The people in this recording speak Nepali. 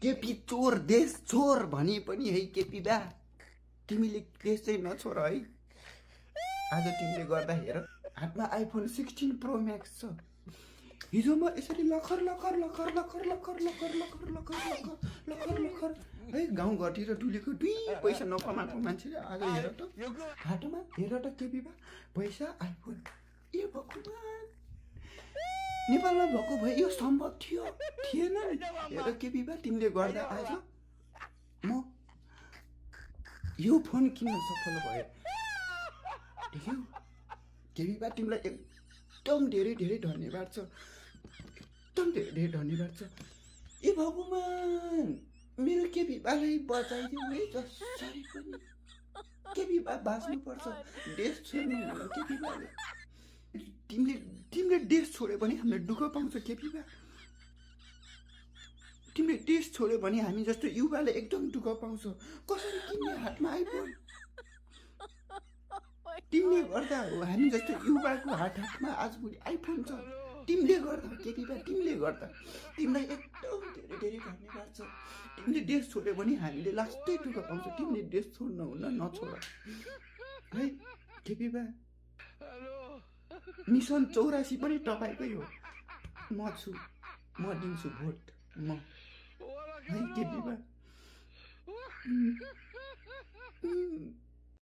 केपी चोर देश चोर भने पनि है केपी दा तिमीले देश चाहिँ नछोड है। आज तिमीले गर्दा हेर हातमा आइफोन 16 प्रो म्याक्स छ। हिजो म यसरी लखर लखर लखर लखर लखर लखर लखर लखर लखर लखर लखर है गाउँघरतिर डुलेको 2 पैसा नकमाएको मान्छेले आज हेर त हाटमा हेर त केपी बा पैसा आइफोन। ए भगवान् नेपालमा भएको भए यो सम्भव थिएन नि। हेर केपी बा तिमीले गर्दा आज म यो फोन किन्न सफल भए। देख्यौ केपी बा तिमीलाई एकदम धेरै धेरै धन्यवाद छ, एकदम धेरै धेरै धन्यवाद छ। ए भगवान् मेरो केपी बालाई बचाइदियो है जसरी पनि। केपी बा बाँच्नुपर्छ, देश छोड्नु हुँदैन केपी बाले। तिमीले देश छोड्यो भने हामीले दुःख पाउँछ केपी बा। तिमीले देश छोड्यो भने हामी जस्तो युवाले एकदम दुःख पाउँछ। कसरी किन्ने हातमा आइफोन? तिमीले गर्दा हो हामी जस्तो युवाको हातमा आजभोलि आइफोन छ। तिमीले गर्दा केपी बा तिमीले गर्दा। तिमीलाई एकदम धेरै धेरै धन्यवाद छ। तिमीले देश छोड्यो भने हामीले लास्टै दुःख पाउँछ। तिमीले देश छोड्नु हुन्न नछोड है केपी बा। मिसन 84 पनि तपाईँकै हो। म छु, म दिन्छु भोट म है केपी बा।